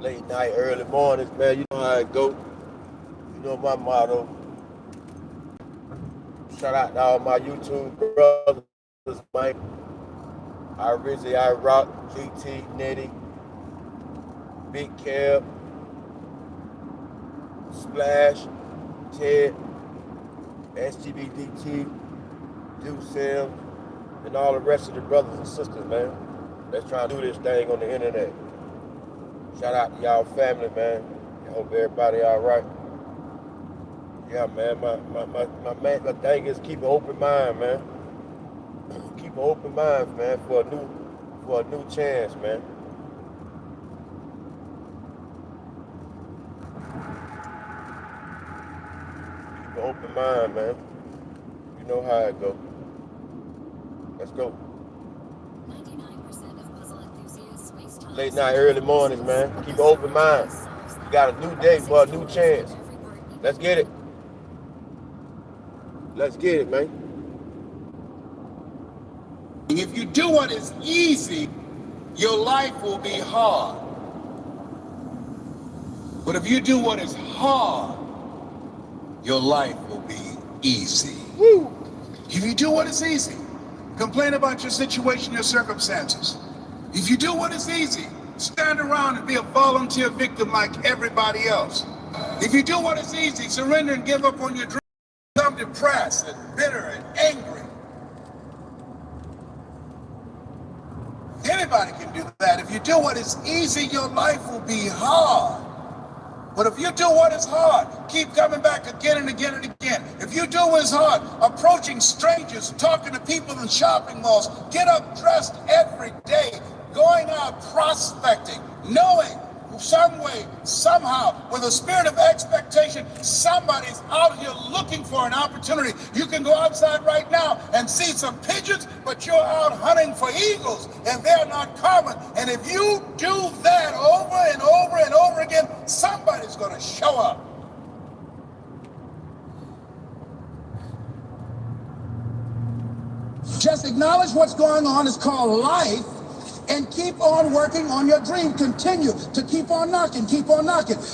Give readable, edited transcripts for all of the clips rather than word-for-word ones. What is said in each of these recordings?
Late night, early mornings, man. You know how it go. You know my motto. Shout out to all my YouTube brothers, Mike, Rizzy, Rock, GT, Netty, Big Cab, Splash, Ted, SGBDT, Deuce Sims, and all the rest of the brothers and sisters, man. Let's try to do this thing on the internet. Shout out to y'all family, man. I hope everybody all right. Yeah, man. My thing is keep an open mind, man. Keep an open mind, man, for a new chance, man. Keep an open mind, man. You know how it go. Let's go. Late night, early mornings, man. Keep an open mind. You got a new day for a new chance. Let's get it. Let's get it, man. If you do what is easy, your life will be hard. But if you do what is hard, your life will be easy. Woo. If you do what is easy, complain about your situation, your circumstances. If you do what is easy, stand around and be a volunteer victim like everybody else. If you do what is easy, surrender and give up on your dreams, become depressed and bitter and angry. Anybody can do that. If you do what is easy, your life will be hard. But if you do what is hard, keep coming back again and again and again. If you do what is hard, approaching strangers, talking to people in shopping malls, get up dressed every day, going out prospecting, knowing some way, somehow, with a spirit of expectation, somebody's out here looking for an opportunity. You can go outside right now and see some pigeons, but you're out hunting for eagles, and they're not common. And if you do that over and over and over again, somebody's going to show up. Just acknowledge what's going on. It's called life. And keep on working on your dream. Continue to keep on knocking,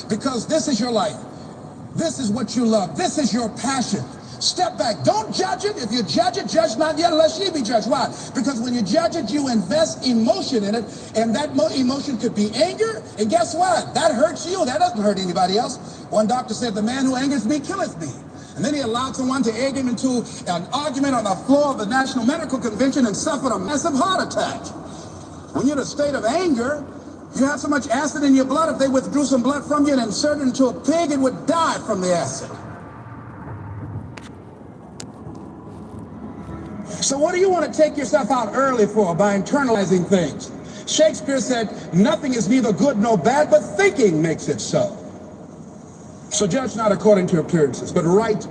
because this is your life. This is what you love. This is your passion. Step back. Don't judge it. If you judge it, judge not yet unless ye be judged. Why? Because when you judge it, you invest emotion in it, and that emotion could be anger, and guess what? That hurts you. That doesn't hurt anybody else. One doctor said, the man who angers me killeth me. And then he allowed someone to egg him into an argument on the floor of the National Medical Convention and suffered a massive heart attack. When you're in a state of anger, you have so much acid in your blood, if they withdrew some blood from you and inserted it into a pig, it would die from the acid. So what do you want to take yourself out early for by internalizing things? Shakespeare said, nothing is neither good nor bad, but thinking makes it so. So judge not according to appearances, but right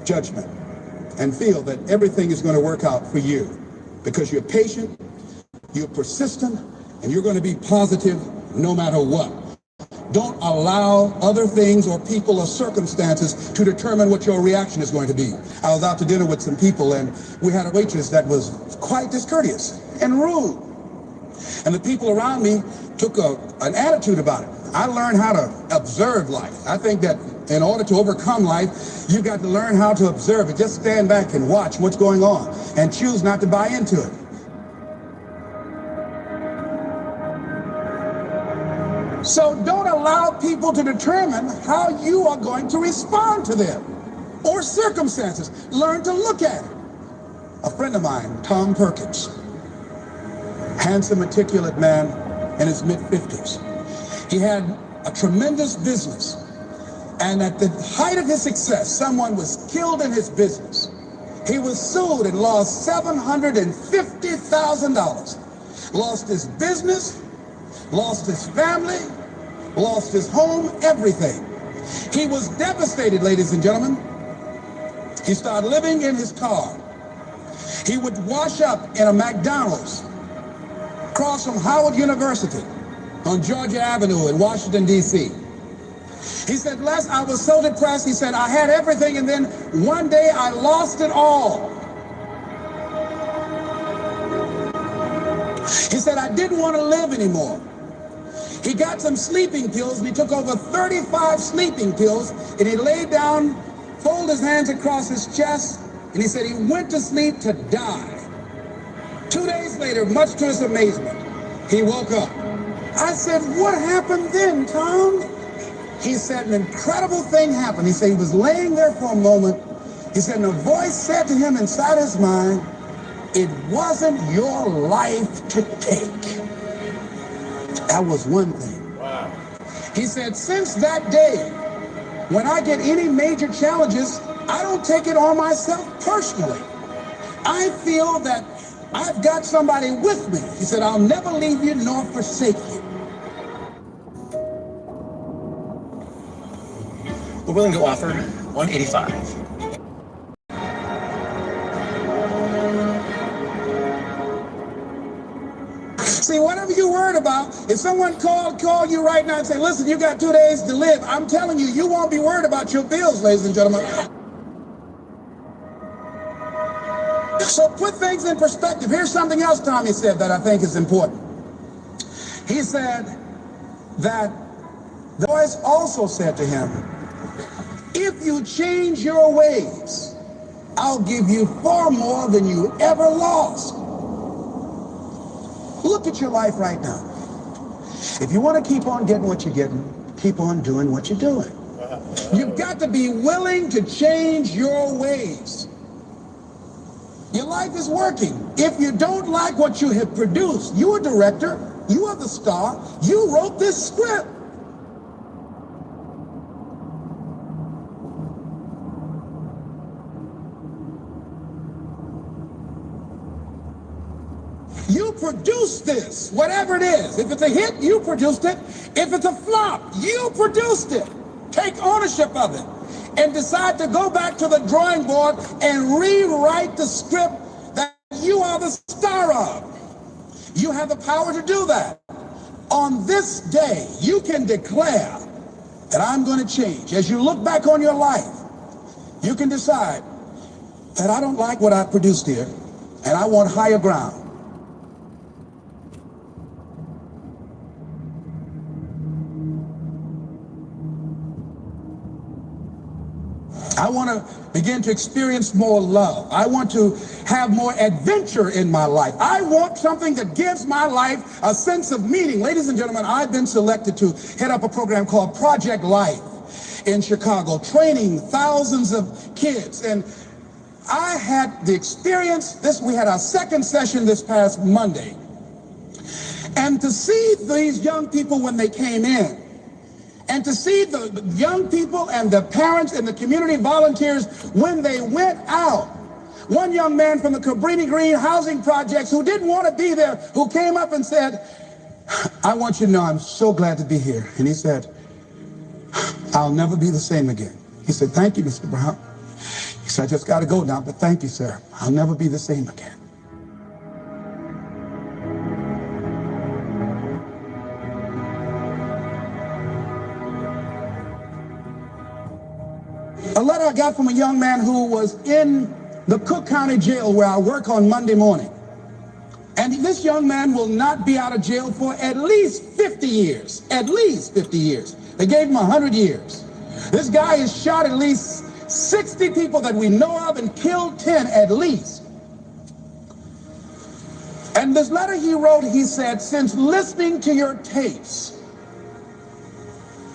judgment, and feel that everything is going to work out for you because you're patient, you're persistent, and you're going to be positive no matter what. Don't allow other things or people or circumstances to determine what your reaction is going to be. I was out to dinner with some people, and we had a waitress that was quite discourteous and rude. And the people around me took an attitude about it. I learned how to observe life. I think that in order to overcome life, you've got to learn how to observe it. Just stand back and watch what's going on and choose not to buy into it. So don't allow people to determine how you are going to respond to them or circumstances. Learn to look at it. A friend of mine, Tom Perkins, handsome, articulate man in his mid-50s. He had a tremendous business. And at the height of his success, someone was killed in his business. He was sued and lost $750,000. Lost his business, lost his family, lost his home, everything. He was devastated, ladies and gentlemen. He started living in his car. He would wash up in a McDonald's across from Howard University on Georgia Avenue in Washington, D.C. He said, Les, I was so depressed. He said, I had everything, and then one day I lost it all. He said, I didn't want to live anymore. He got some sleeping pills, and he took over 35 sleeping pills, and he laid down, folded his hands across his chest, and he said he went to sleep to die. 2 days later, much to his amazement, he woke up. I said, "What happened then, Tom?" He said, "An incredible thing happened." He said he was laying there for a moment. He said, and a voice said to him inside his mind, "It wasn't your life to take." That was one thing. Wow. He said, since that day, when I get any major challenges, I don't take it on myself personally. I feel that I've got somebody with me. He said, "I'll never leave you nor forsake you." We're willing to offer $185. See, whatever you're worried about, if someone call you right now and say, "Listen, you got 2 days to live," I'm telling you, you won't be worried about your bills, ladies and gentlemen. So put things in perspective. Here's something else Tommy said that I think is important. He said that the voice also said to him, "If you change your ways, I'll give you far more than you ever lost." Look at your life right now. If you want to keep on getting what you're getting, keep on doing what you're doing. You've got to be willing to change your ways. Your life is working. If you don't like what you have produced, you're a director, you are the star, you wrote this script. You produced this, whatever it is. If it's a hit, you produced it. If it's a flop, you produced it. Take ownership of it and decide to go back to the drawing board and rewrite the script that you are the star of. You have the power to do that. On this day, you can declare that I'm going to change. As you look back on your life, you can decide that I don't like what I produced here, and I want higher ground. I want to begin to experience more love. I want to have more adventure in my life. I want something that gives my life a sense of meaning. Ladies and gentlemen, I've been selected to head up a program called Project Life in Chicago, training thousands of kids. And I had the experience, we had our second session this past Monday. And to see these young people when they came in, and to see the young people and the parents and the community volunteers when they went out. One young man from the Cabrini Green housing projects who didn't want to be there, who came up and said, "I want you to know I'm so glad to be here." And he said, "I'll never be the same again." He said, "Thank you, Mr. Brown." He said, "I just got to go now, but thank you, sir. I'll never be the same again." A letter I got from a young man who was in the Cook County Jail where I work on Monday morning. And this young man will not be out of jail for at least 50 years. At least 50 years. They gave him 100 years. This guy has shot at least 60 people that we know of and killed 10 at least. And this letter he wrote, he said, "Since listening to your tapes,"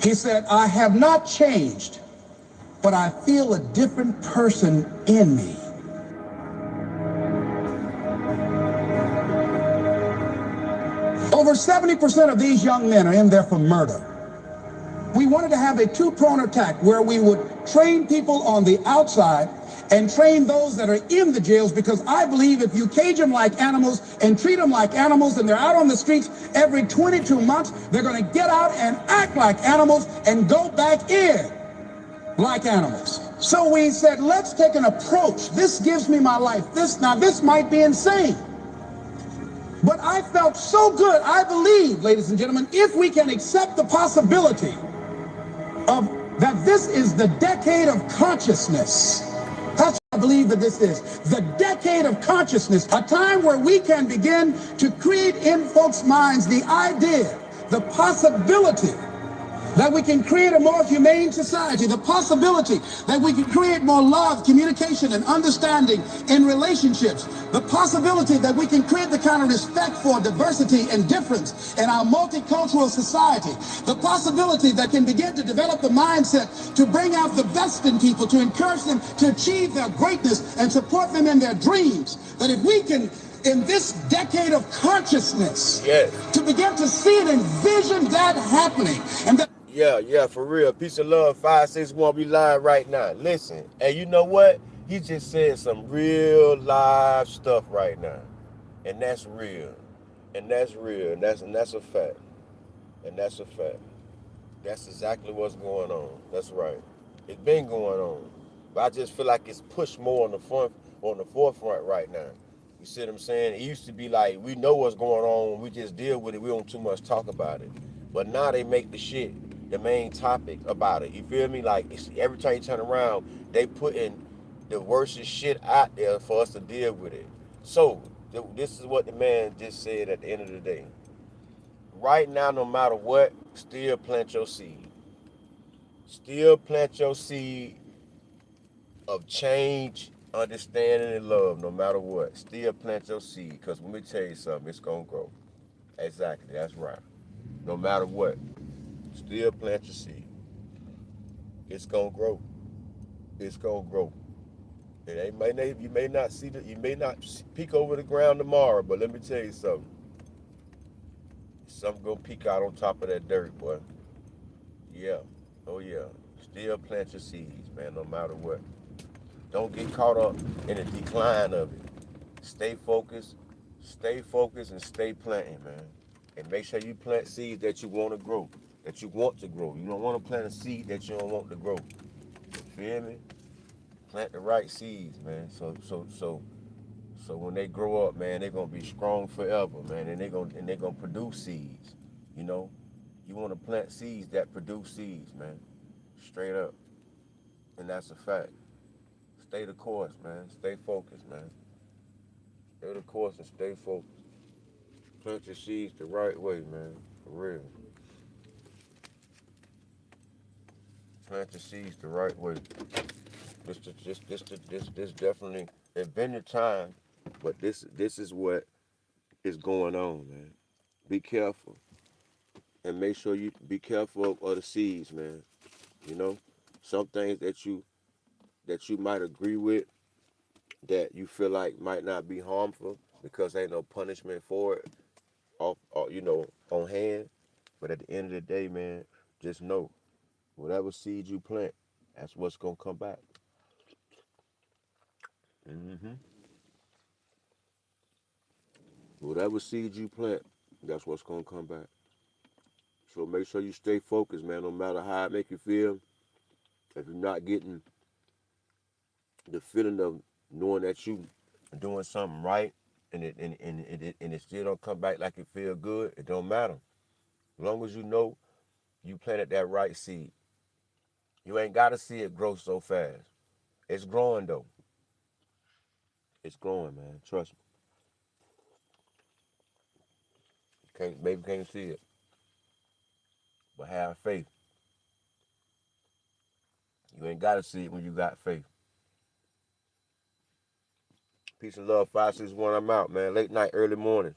he said, "I have not changed, but I feel a different person in me." Over 70% of these young men are in there for murder. We wanted to have a two-pronged attack where we would train people on the outside and train those that are in the jails, because I believe if you cage them like animals and treat them like animals and they're out on the streets every 22 months, they're going to get out and act like animals and go back in like animals. So we said, let's take an approach. This gives me my life. This might be insane, but I felt so good. I believe, ladies and gentlemen, if we can accept the possibility of that this is the decade of consciousness. That's what I believe that this is. The decade of consciousness, a time where we can begin to create in folks' minds the idea the possibility that we can create a more humane society, the possibility that we can create more love, communication, and understanding in relationships, the possibility that we can create the kind of respect for diversity and difference in our multicultural society, the possibility that can begin to develop the mindset to bring out the best in people, to encourage them to achieve their greatness and support them in their dreams, that if we can, in this decade of consciousness, to begin to see and envision that happening, and that Yeah, for real. Peace and love. 561 be live right now. Listen, and you know what? He just said some real live stuff right now, and that's real, and that's real, and that's a fact, and that's a fact. That's exactly what's going on. That's right. It's been going on, but I just feel like it's pushed more on the forefront right now. You see what I'm saying? It used to be like we know what's going on, we just deal with it. We don't too much talk about it. But now they make the shit the main topic about it. You feel me? Like every time you turn around, they putting the worstest shit out there for us to deal with it. So this is what the man just said at the end of the day. Right now, no matter what, still plant your seed. Still plant your seed of change, understanding, and love, no matter what. Still plant your seed, because let me tell you something, it's going to grow. Exactly, that's right. No matter what, still plant your seed. It's going to grow. It's going to grow. You may not see you may not peek over the ground tomorrow, but let me tell you something. Something going to peek out on top of that dirt, boy. Yeah. Oh, yeah. Still plant your seeds, man, no matter what. Don't get caught up in the decline of it. Stay focused, and stay planting, man. And make sure you plant seeds that you want to grow, that you want to grow. You don't want to plant a seed that you don't want to grow. You feel me? Plant the right seeds, man. So when they grow up, man, they're gonna be strong forever, man, and they're gonna produce seeds. You know, you want to plant seeds that produce seeds, man. Straight up, and that's a fact. Stay the course, man. Stay focused, man. Stay the course and stay focused. Plant your seeds the right way, man. For real. Plant your seeds the right way. This definitely. It's been the time, but this is what is going on, man. Be careful, and make sure you be careful of the seeds, man. You know, some things that you might agree with, that you feel like might not be harmful because ain't no punishment for it, on hand. But at the end of the day, man, just know whatever seed you plant, that's what's gonna come back. hmm Whatever seed you plant, that's what's gonna come back. So make sure you stay focused, man. No matter how it make you feel, if you're not getting the feeling of knowing that you doing something right, and it still don't come back like it feel good, it don't matter. As long as you know you planted that right seed, you ain't gotta see it grow so fast. It's growing though. It's growing, man. Trust me. Maybe can't see it, but have faith. You ain't gotta see it when you got faith. Peace and love, 561. I'm out, man. Late night, early morning.